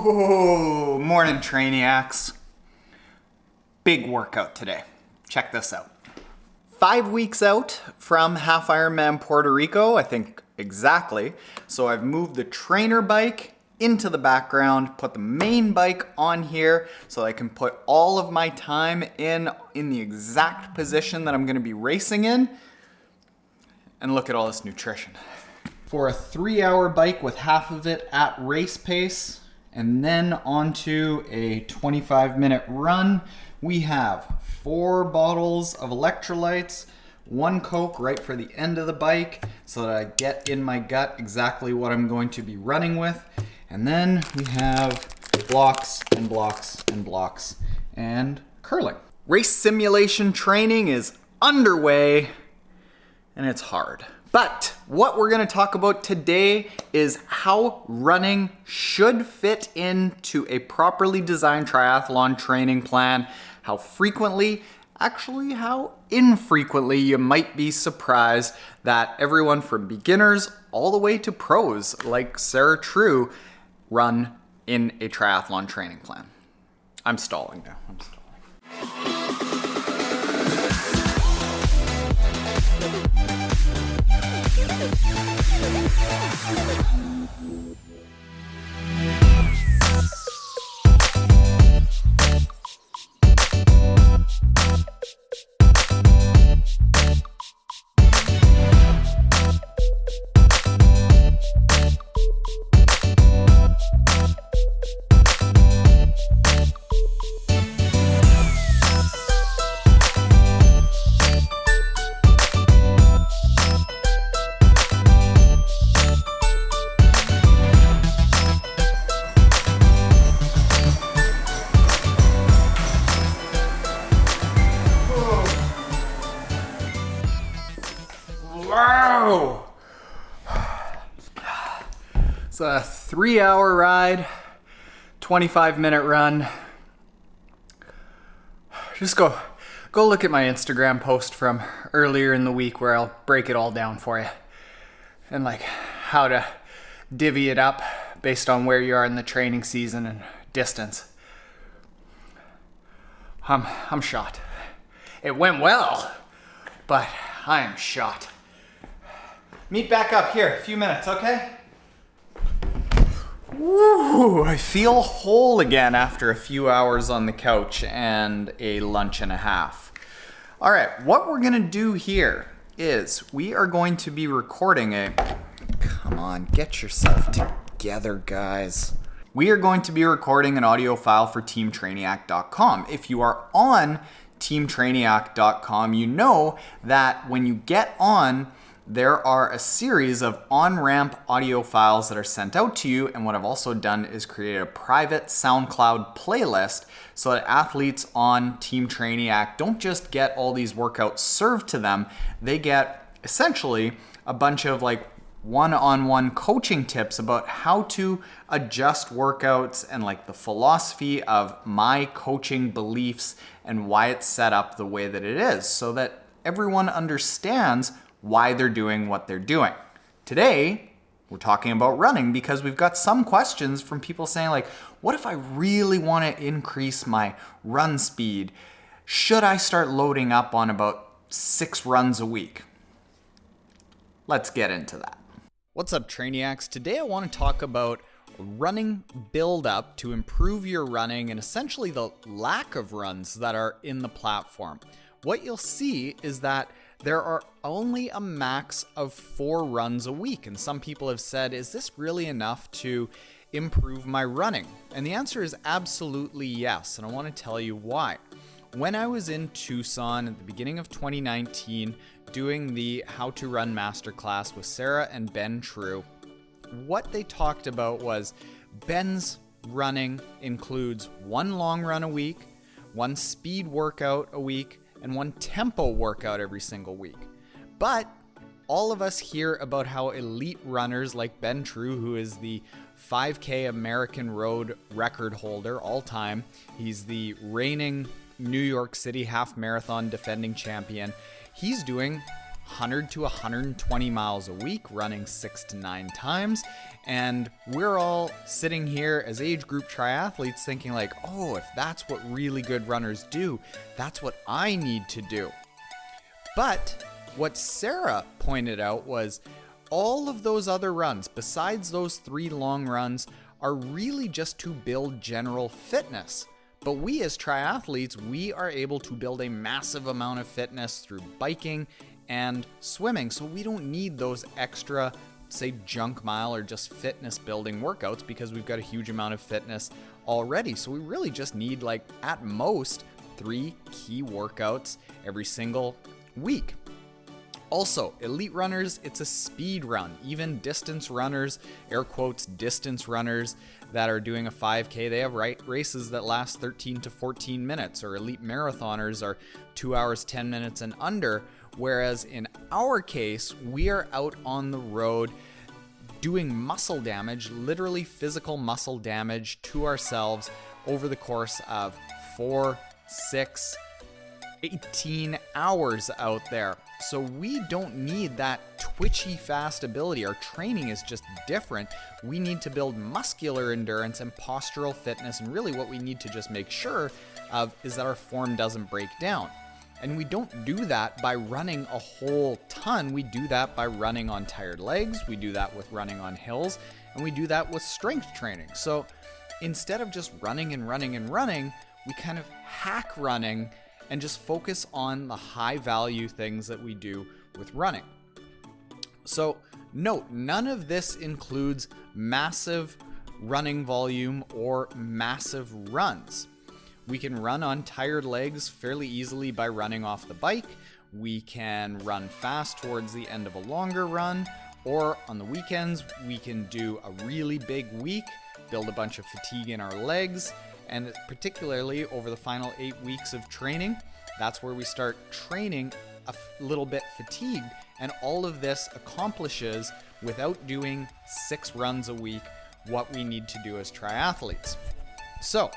Oh, morning trainiacs. Big workout today. Check this out. 5 weeks out from Half Ironman Puerto Rico, I think exactly. So I've moved the trainer bike into the background, put the main bike on here so I can put all of my time in the exact position that I'm gonna be racing in. And look at all this nutrition. For a 3-hour bike with half of it at race pace, and then onto a 25-minute run, we have 4 bottles of electrolytes, 1 Coke right for the end of the bike so that I get in my gut exactly what I'm going to be running with. And then we have blocks and blocks and blocks and curling. Race simulation training is underway and it's hard. But what we're going to talk about today is how running should fit into a properly designed triathlon training plan, how frequently, actually how infrequently you might be surprised that everyone from beginners all the way to pros like Sarah True run in a triathlon training plan. I'm stalling now. Wow! It's a 3-hour ride, 25-minute run. Just go look at my Instagram post from earlier in the week where I'll break it all down for you. And like how to divvy it up based on where you are in the training season and distance. I'm shot. It went well, but I am shot. Meet back up here, a few minutes, okay? Woo, I feel whole again after a few hours on the couch and a lunch and a half. All right, what we're gonna do here is we are going to be recording come on, get yourself together, guys. We are going to be recording an audio file for teamtrainiac.com. If you are on teamtrainiac.com, you know that when you get on, there are a series of on-ramp audio files that are sent out to you, and what I've also done is create a private SoundCloud playlist so that athletes on Team Trainiac don't just get all these workouts served to them, they get essentially a bunch of like one-on-one coaching tips about how to adjust workouts and like the philosophy of my coaching beliefs and why it's set up the way that it is so that everyone understands why they're doing what they're doing. Today, we're talking about running because we've got some questions from people saying like, what if I really want to increase my run speed? Should I start loading up on about 6 runs a week? Let's get into that. What's up, Trainiacs? Today I want to talk about running build-up to improve your running and essentially the lack of runs that are in the platform. What you'll see is that there are only a max of 4 runs a week. And some people have said, is this really enough to improve my running? And the answer is absolutely yes. And I want to tell you why. When I was in Tucson at the beginning of 2019, doing the How to Run Masterclass with Sarah and Ben True, what they talked about was Ben's running includes 1 long run a week, 1 speed workout a week, and 1 tempo workout every single week. But all of us hear about how elite runners like Ben True, who is the 5K American Road record holder all time, he's the reigning New York City half marathon defending champion, he's doing 100 to 120 miles a week, running 6 to 9 times. And we're all sitting here as age group triathletes thinking like, oh, if that's what really good runners do, that's what I need to do. But what Sarah pointed out was all of those other runs, besides those 3 long runs, are really just to build general fitness. But we as triathletes, we are able to build a massive amount of fitness through biking and swimming. So we don't need those extra, say, junk mile or just fitness building workouts because we've got a huge amount of fitness already. So we really just need, like, at most 3 key workouts every single week. Also, elite runners, it's a speed run. Even distance runners, air quotes, distance runners that are doing a 5K, they have races that last 13 to 14 minutes, or elite marathoners are 2 hours, 10 minutes and under. Whereas in our case, we are out on the road doing muscle damage, literally physical muscle damage to ourselves over the course of 4, 6, 18 hours out there. So we don't need that twitchy fast ability. Our training is just different. We need to build muscular endurance and postural fitness, and really what we need to just make sure of is that our form doesn't break down. And we don't do that by running a whole ton. We do that by running on tired legs. We do that with running on hills, and we do that with strength training. So instead of just running and running and running, we kind of hack running and just focus on the high value things that we do with running. So note, none of this includes massive running volume or massive runs. We can run on tired legs fairly easily by running off the bike. We can run fast towards the end of a longer run, or on the weekends, we can do a really big week, build a bunch of fatigue in our legs, and particularly over the final 8 weeks of training, that's where we start training a little bit fatigued. And all of this accomplishes without doing 6 runs a week, what we need to do as triathletes. So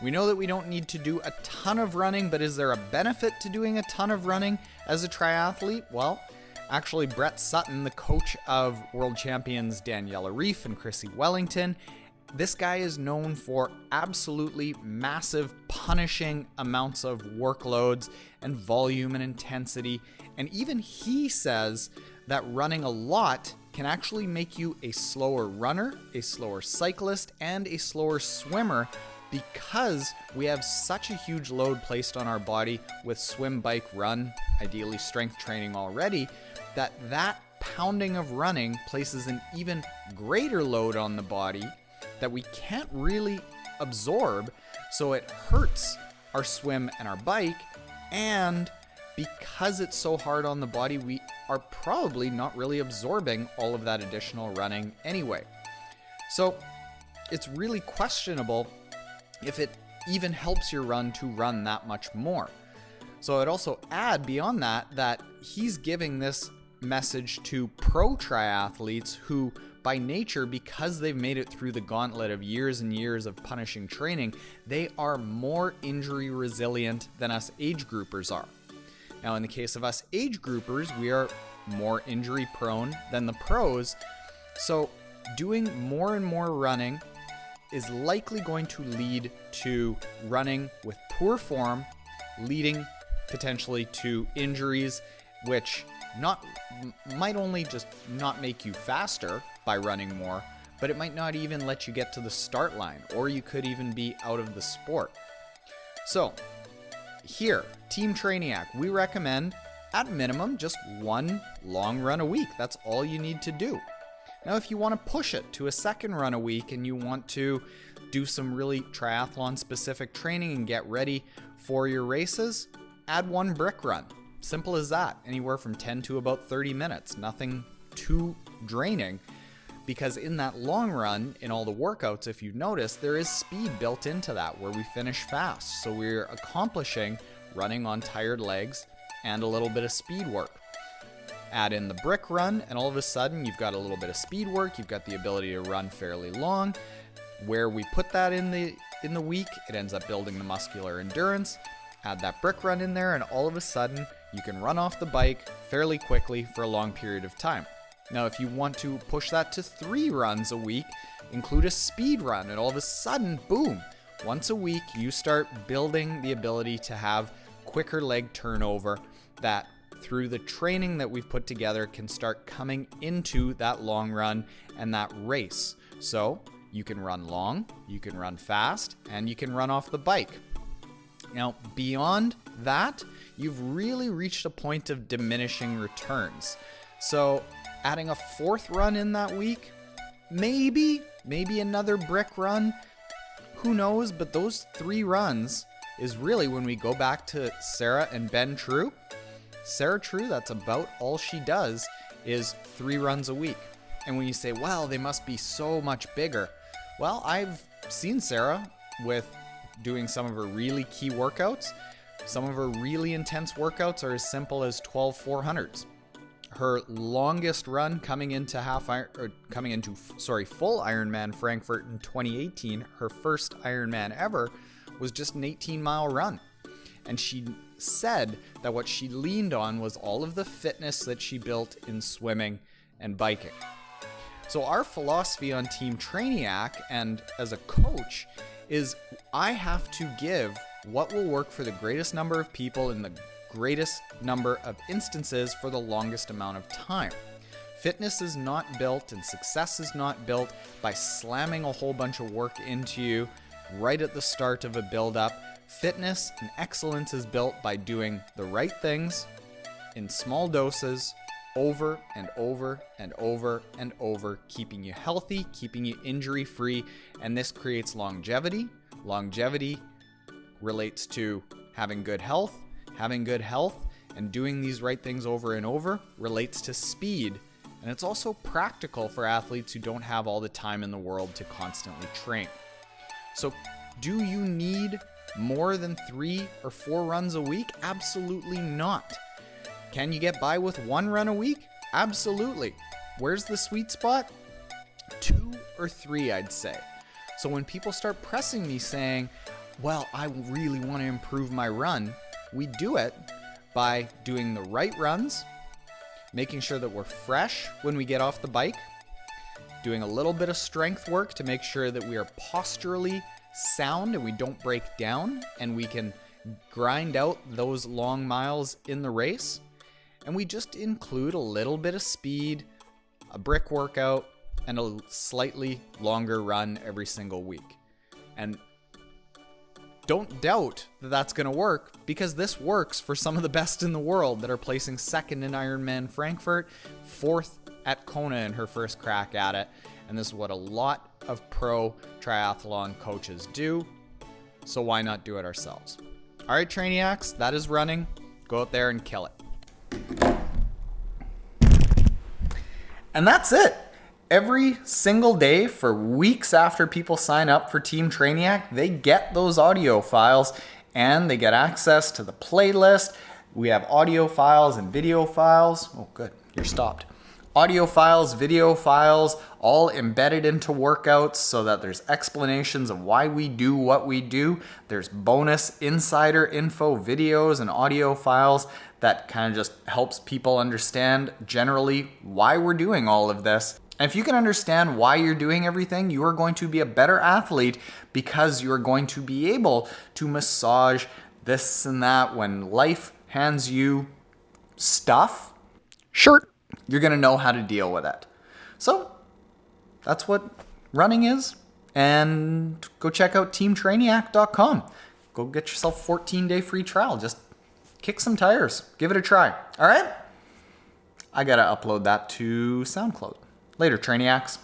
we know that we don't need to do a ton of running, but is there a benefit to doing a ton of running as a triathlete? Well, actually, Brett Sutton, the coach of world champions Daniela Reef and Chrissy Wellington, this guy is known for absolutely massive, punishing amounts of workloads and volume and intensity. And even he says that running a lot can actually make you a slower runner, a slower cyclist, and a slower swimmer, because we have such a huge load placed on our body with swim, bike, run, ideally strength training already, that pounding of running places an even greater load on the body that we can't really absorb, so it hurts our swim and our bike. And because it's so hard on the body, we are probably not really absorbing all of that additional running anyway. So it's really questionable if it even helps your run to run that much more. So I'd also add beyond that he's giving this message to pro triathletes who, by nature, because they've made it through the gauntlet of years and years of punishing training, they are more injury resilient than us age groupers are. Now, in the case of us age groupers, we are more injury prone than the pros. So doing more and more running is likely going to lead to running with poor form, leading potentially to injuries, which might only just not make you faster by running more, but it might not even let you get to the start line, or you could even be out of the sport. So here, Team Trainiac, we recommend at minimum just 1 long run a week. That's all you need to do. Now, if you want to push it to a 2nd run a week and you want to do some really triathlon specific training and get ready for your races, add 1 brick run. Simple as that. Anywhere from 10 to about 30 minutes. Nothing too draining, because in that long run, in all the workouts, if you've noticed, there is speed built into that where we finish fast. So we're accomplishing running on tired legs and a little bit of speed work. Add in the brick run, and all of a sudden you've got a little bit of speed work. You've got the ability to run fairly long. Where we put that in the week, it ends up building the muscular endurance. Add that brick run in there, and all of a sudden you can run off the bike fairly quickly for a long period of time. Now, if you want to push that to 3 runs a week, include a speed run, and all of a sudden, boom, once a week, you start building the ability to have quicker leg turnover that through the training that we've put together can start coming into that long run and that race. So you can run long, you can run fast, and you can run off the bike. Now, beyond that, you've really reached a point of diminishing returns. So adding a 4th run in that week, maybe another brick run, who knows? But those 3 runs is really when we go back to Sarah and Ben True. Sarah True, that's about all she does is 3 runs a week. And when you say, well, they must be so much bigger. Well, I've seen Sarah with doing some of her really key workouts. Some of her really intense workouts are as simple as 12 400s. Her longest run coming into full Ironman Frankfurt in 2018, her first Ironman ever, was just an 18-mile run. And she said that what she leaned on was all of the fitness that she built in swimming and biking. So our philosophy on Team Trainiac and as a coach is I have to give what will work for the greatest number of people in the greatest number of instances for the longest amount of time. Fitness is not built and success is not built by slamming a whole bunch of work into you right at the start of a build-up. Fitness and excellence is built by doing the right things in small doses over and over and over and over, keeping you healthy, keeping you injury-free, and this creates longevity. Longevity relates to having good health. Having good health and doing these right things over and over relates to speed. And it's also practical for athletes who don't have all the time in the world to constantly train. So do you need more than 3 or 4 runs a week? Absolutely not. Can you get by with 1 run a week? Absolutely. Where's the sweet spot? 2 or 3, I'd say. So when people start pressing me saying, well, I really want to improve my run, we do it by doing the right runs, making sure that we're fresh when we get off the bike, doing a little bit of strength work to make sure that we are posturally sound and we don't break down and we can grind out those long miles in the race. And we just include a little bit of speed, a brick workout, and a slightly longer run every single week. And don't doubt that that's going to work, because this works for some of the best in the world that are placing 2nd in Ironman Frankfurt, 4th at Kona in her first crack at it. And this is what a lot of pro triathlon coaches do. So why not do it ourselves? All right, Trainiacs, that is running. Go out there and kill it. And that's it. Every single day for weeks after people sign up for Team Trainiac, they get those audio files and they get access to the playlist. We have audio files and video files. Oh, good. You're stopped. Audio files, video files, all embedded into workouts so that there's explanations of why we do what we do. There's bonus insider info videos and audio files that kind of just helps people understand generally why we're doing all of this. And if you can understand why you're doing everything, you are going to be a better athlete, because you're going to be able to massage this and that when life hands you stuff. Sure, you're going to know how to deal with it. So that's what running is. And go check out teamtrainiac.com. Go get yourself a 14-day free trial. Just kick some tires. Give it a try. All right? I got to upload that to SoundCloud. Later, Trainiacs.